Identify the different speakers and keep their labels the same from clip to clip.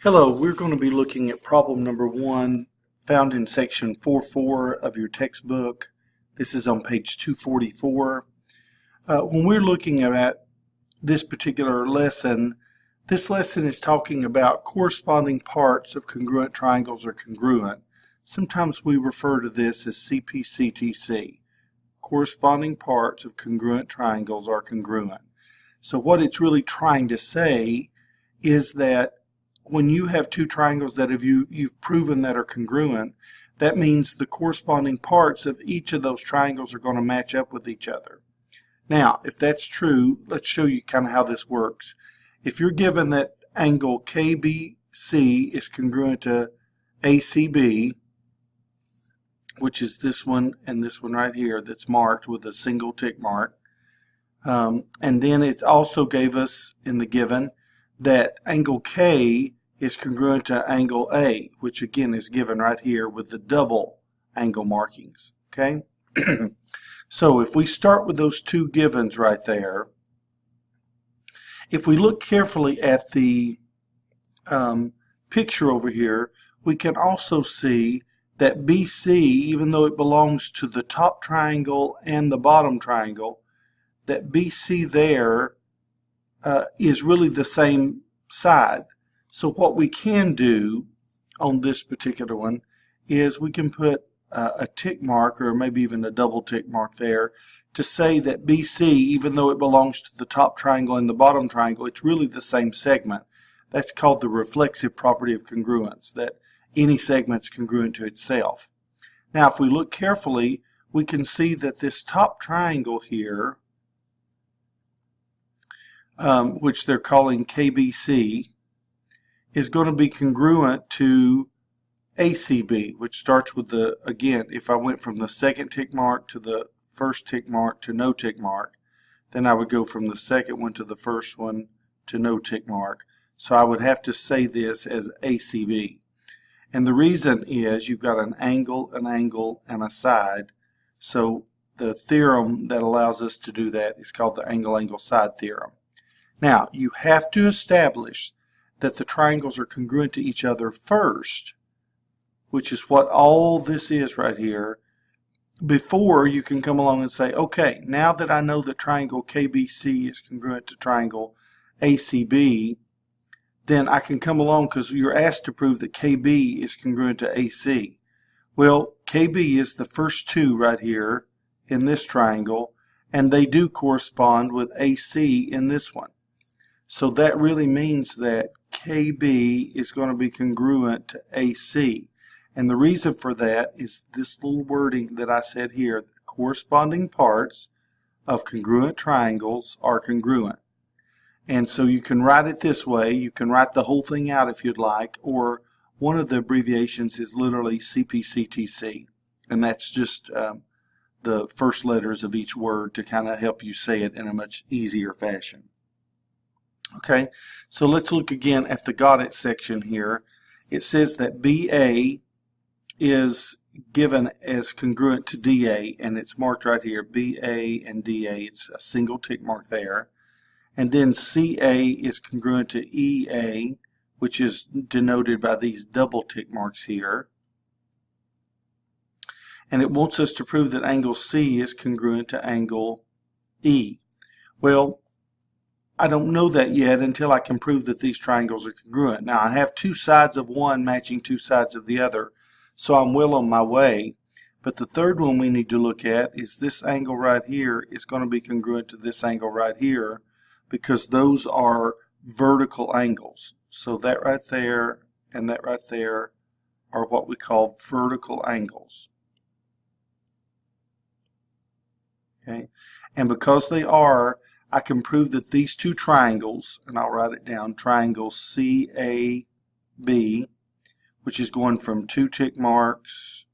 Speaker 1: Hello, we're going to be looking at problem number 1 found in section 4.4 of your textbook. This is on page 244. When we're looking at this particular lesson, this lesson is talking about corresponding parts of congruent triangles or congruent. Sometimes we refer to this as CP-CTC. Corresponding parts of congruent triangles are congruent. So what it's really trying to say is that when you have two triangles that you've proven that are congruent, that means the corresponding parts of each of those triangles are going to match up with each other. Now, if that's true, let's show you kind of how this works. If you're given that angle KBC is congruent to ACB, which is this one and this one right here that's marked with a single tick mark, and then it also gave us in the given that angle K is congruent to angle A, which again is given right here with the double angle markings. Okay? So if we start with those two givens right there, if we look carefully at the picture over here, we can also see that BC, even though it belongs to the top triangle and the bottom triangle, that BC there is really the same side. So what we can do on this particular one is we can put a tick mark or maybe even a double tick mark there to say that BC, even though it belongs to the top triangle and the bottom triangle, it's really the same segment. That's called the reflexive property of congruence, that any segment's congruent to itself. Now if we look carefully, we can see that this top triangle here, which they're calling KBC, is going to be congruent to ACB, which starts with the, again, if I went from the second tick mark to the first tick mark to no tick mark, then I would go from the second one to the first one to no tick mark. So I would have to say this as ACB. And the reason is you've got an angle, and a side. So the theorem that allows us to do that is called the angle-angle side theorem. Now, you have to establish that the triangles are congruent to each other first, which is what all this is right here, before you can come along and say, okay, now that I know that triangle KBC is congruent to triangle ACB, then I can come along, because you're asked to prove that KB is congruent to AC. Well, KB is the first two right here in this triangle, and they do correspond with AC in this one. So that really means that KB is going to be congruent to AC. And the reason for that is this little wording that I said here. The corresponding parts of congruent triangles are congruent. And so you can write it this way. You can write the whole thing out if you'd like, or one of the abbreviations is literally CP-CTC. And that's just the first letters of each word to kind of help you say it in a much easier fashion. Okay, so let's look again at the got it section here. It says that BA is given as congruent to DA, and it's marked right here, BA and DA. It's a single tick mark there. And then CA is congruent to EA, which is denoted by these double tick marks here. And it wants us to prove that angle C is congruent to angle E. Well, I don't know that yet until I can prove that these triangles are congruent. Now I have two sides of one matching two sides of the other, so I'm well on my way. But the third one we need to look at is this angle right here is going to be congruent to this angle right here, because those are vertical angles. So that right there and that right there are what we call vertical angles. Okay? And because they are, I can prove that these two triangles, and I'll write it down, triangle CAB, which is going from two tick marks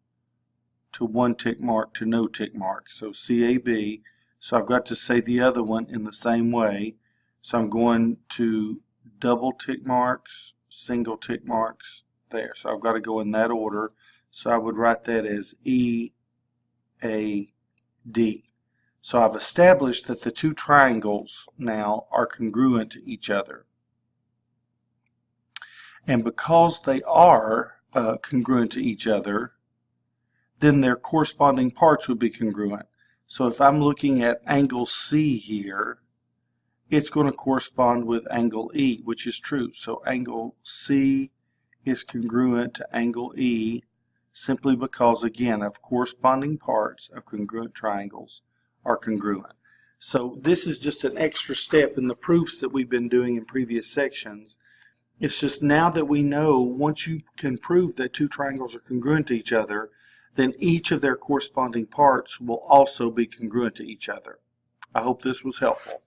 Speaker 1: to one tick mark to no tick mark. So CAB, so I've got to say the other one in the same way. So I'm going to double tick marks, single tick marks there. So I've got to go in that order. So I would write that as EAD. So I've established that the two triangles now are congruent to each other. And because they are congruent to each other, then their corresponding parts would be congruent. So if I'm looking at angle C here, it's going to correspond with angle E, which is true. So angle C is congruent to angle E simply because, again, of corresponding parts of congruent triangles are congruent. So this is just an extra step in the proofs that we've been doing in previous sections. It's just now that we know once you can prove that two triangles are congruent to each other, then each of their corresponding parts will also be congruent to each other. I hope this was helpful.